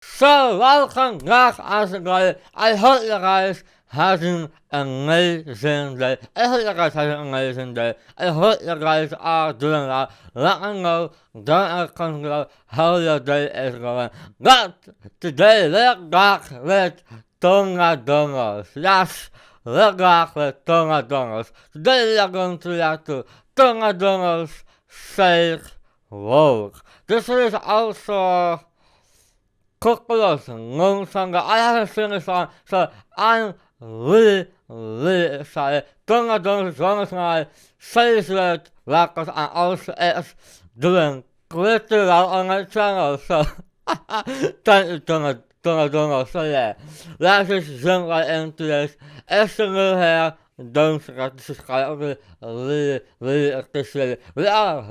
So, welcome back as guys. I hope you guys having an amazing day. I hope you guys having an amazing day. I hope you guys are doing well. Let me know down in the comments below how your day is going. But today, we're back with Donald. Yes, we're back with Donald. Today we are going to react to Donald's Fake Rogue. This is also Cookbook's known song. I haven't seen the song, so I'm really excited. Donald is one of my favorite rappers, and also it's doing pretty well on my channel, so thank you, Donald. So yeah, let's just jump right into this. If you're new here, don't forget to subscribe. I really appreciate it. We are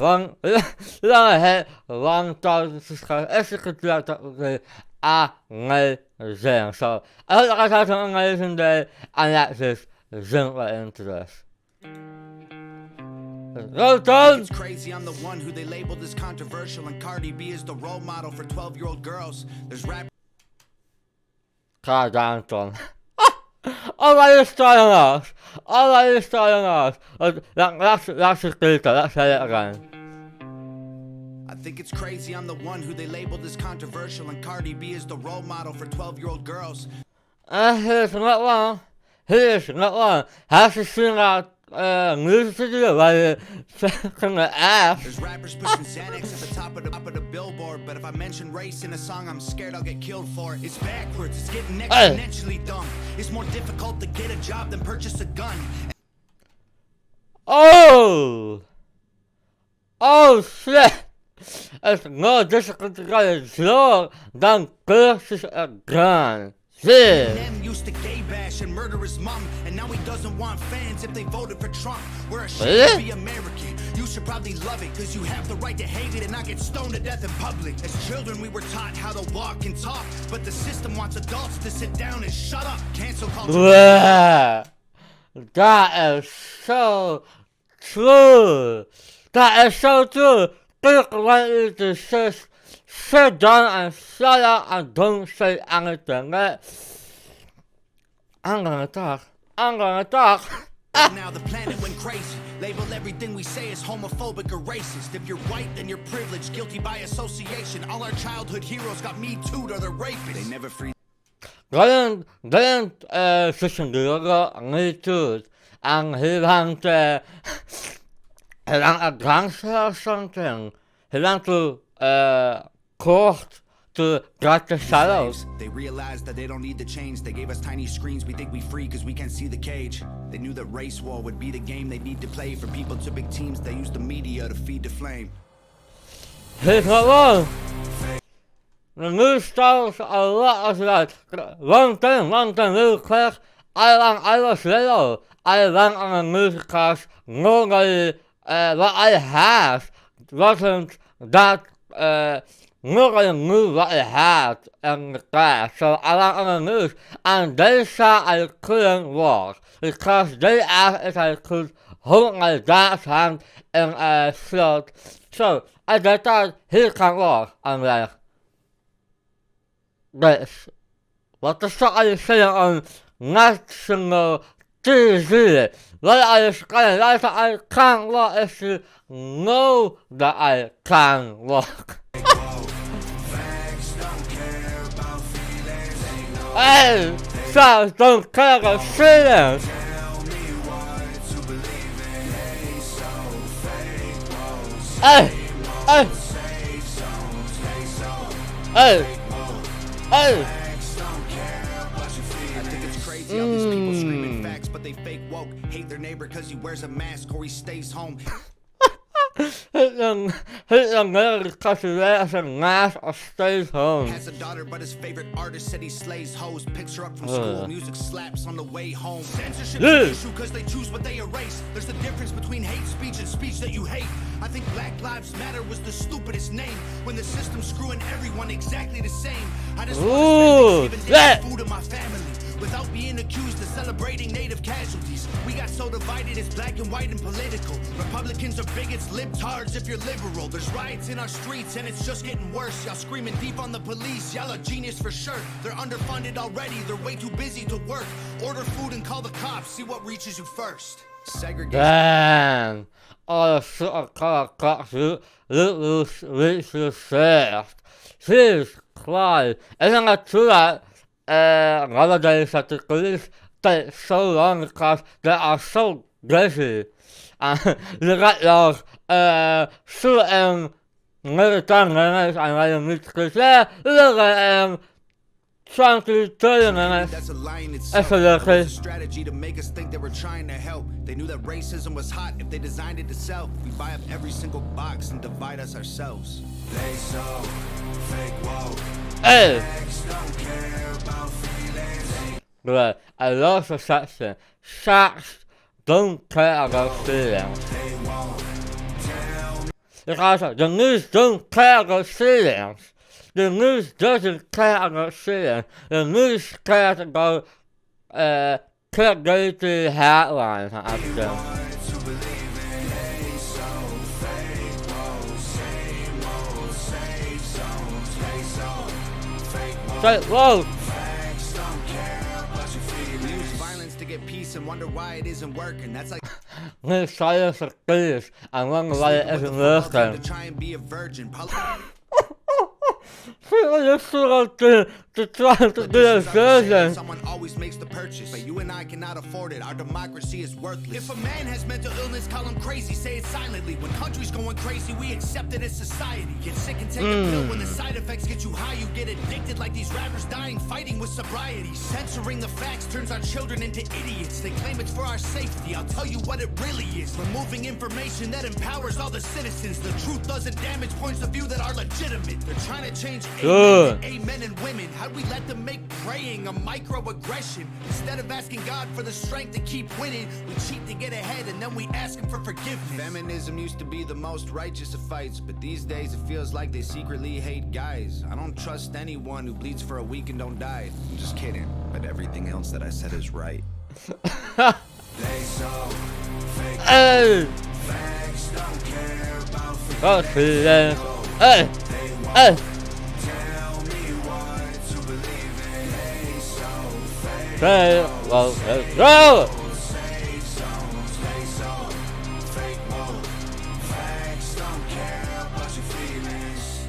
hit 1,000 subscribers. If you could do that would be amazing. So I hope you guys have an amazing day, and let's just jump right into this. It's crazy, I'm the one who they labeled as controversial, and Cardi B is the role model for 12-year-old girls. There's rap. God damn, John. Alright, starting off. Let's just do it. Let's say it again. I think it's crazy, I'm the one who they labeled as controversial, and Cardi B is the role model for 12-year-old girls. Here's not one. Have you seen that music video where you sing the ass? There's rappers pushing Xanax at the top of the billboard, but if I mention race in a song, I'm scared I'll get killed for it. It's backwards, it's getting exponentially dumb. It's more difficult to get a job than purchase a gun. Oh shit! It's more difficult to get a job than purchase a gun. Shit! Eminem used to gay bash and murder his mom, and now he doesn't want fans if they voted for Trump. We're ashamed to be American. You should probably love it, cause you have the right to hate it and not get stoned to death in public. As children we were taught how to walk and talk, but the system wants adults to sit down and shut up. Cancel culture. That is so true. People want you to just sit down and shut up and don't say anything. I'm gonna talk. Now the planet went crazy. Label everything we say as homophobic or racist. If you're white, then you're privileged, guilty by association. All our childhood heroes got me too'd or they're rapists. They never free. Didn't Christian Diego need to, and he went a gangster or something. He went to court to get the shadows. They realized that they don't need to change. They gave us tiny screens. We think we free because we can't see the cage. They knew that race war would be the game they need to play. For people to big teams, they use the media to feed the flame. He's not wrong. The news stars a lot of that. One thing, real quick. I was little. I went on a music class. Nobody, what I have wasn't that, nobody knew what I had in the class. So I went on the news, and they said I couldn't walk because they asked if I could hold my dad's hand in a float. So I thought he can't walk. I'm like, this. What the fuck are you saying on national TV? What are you saying? I can't walk if you know that I can walk. Hey, facts don't care about feelings. Hey. I think it's crazy all these people screaming facts, but they fake woke. Hate their neighbor cause he wears a mask or he stays home. Hit them there because he wears a mask or stays home. Has a daughter, but his favorite artist said he slays hoes. Picks her up from school, music slaps on the way home. Censorship's an issue cause they choose what they erase. There's a difference between hate speech and speech that you hate. I think Black Lives Matter was the stupidest name when the system's screwing everyone exactly the same. I just want to spend Thanksgiving food in my family. without being accused of celebrating native casualties. We got so divided, it's black and white and political. Republicans are bigots, libtards if you're liberal. There's riots in our streets and it's just getting worse. Y'all screaming deep on the police, y'all are genius for sure. They're underfunded already, they're way too busy to work. Order food and call the cops, see what reaches you first. Segregation. Damn. Alle karakter literally zegt. Jesus Christ. En dan natuurlijk, nowadays that the police take so long because they are so busy. And they got those, certain military minutes and I need to say, look at, trying to tell you, man. That's a line That's itself. a little It was a strategy to make us think they were trying to help. They knew that racism was hot if they designed it to sell. We buy up every single box and divide us ourselves. They so fake woke. Hey! Don't care about feelings. Right, I love the section. Sharks don't care about feelings. They won't tell me. Because the news don't care about feelings. The news doesn't care about feelings. The news cares about clickbaity headlines and everything. What to believe in. They so fake woke. Same old safe zones. They so fake woke. Say, whoa! Facts don't care about your feelings. We use violence to get peace and wonder why it isn't working. That's like Need silence of peace and wonder why it isn't to working. try and be a virgin. To try to be a virgin. Someone always makes the purchase, but you and I cannot afford it. Our democracy is worthless. If a man has mental illness, call him crazy. Say it silently. When country's going crazy, we accept it as society. Get sick and take a pill. When the side effects get you high, you get addicted like these rappers dying, fighting with sobriety. Censoring the facts turns our children into idiots. They claim it's for our safety. I'll tell you what it really is. Removing information that empowers all the citizens. The truth doesn't damage points of view that are legitimate. They're trying to change amen and women. How'd we let them make praying a microaggression? Instead of asking God for the strength to keep winning, we cheat to get ahead and then we ask him for forgiveness. Feminism used to be the most righteous of fights, but these days it feels like they secretly hate guys. I don't trust anyone who bleeds for a week and don't die. I'm just kidding, but everything else that I said is right. They so fake. Hey! Facts don't care about Feelings. Hey! Hey! Tell me what to believe in. They so fake. Say, well, let's go! Safe zones. They so fake woke. Facts don't care about your feelings.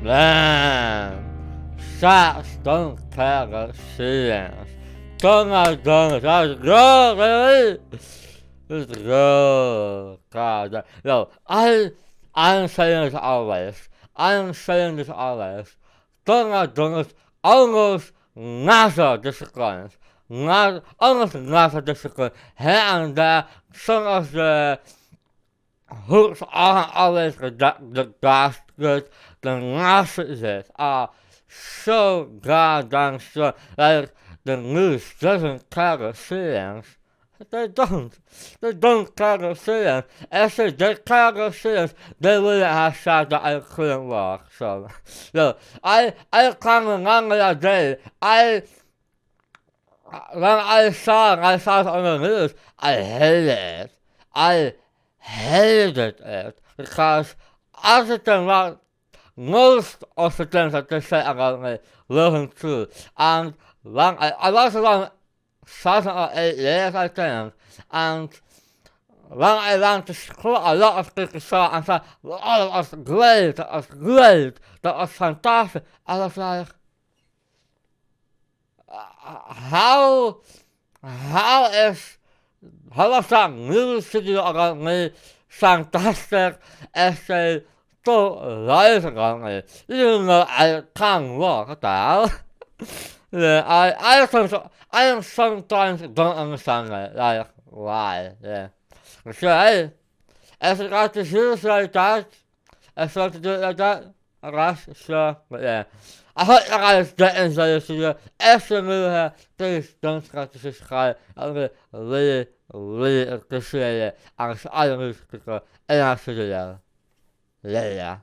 Man, sharks don't care about feelings. Let's go, baby! Let's go. God, no, I'm saying this always. Donald almost NASA disciplines. Almost NASA disciplines. Here and there, some of the hooks aren't always the bastards. The messages are so goddamn strong. Like, the news doesn't carry feelings. They don't carry feelings. If they did carry feelings, they wouldn't have said that I couldn't walk. So, I can't remember that day. When I saw it on the news, I hated it. Because most of the things that they say about me wasn't true. And when I was around 7 or 8 years, I think, and when I went to school, a lot of people saw and said, oh, that was great, that was fantastic. I was like, how was that news video about me fantastic if they don't lies about me? Even though I can't walk, what the hell? Yeah, I sometimes don't understand it, like, why, yeah. So, hey, if you got to do it like that, if you have to do it like that, I guess, sure, but yeah. I hope you guys get enjoy this video. If you're new here, please don't forget to subscribe. I would really appreciate it. And als je alle nieuws klikken in haar video. Yeah.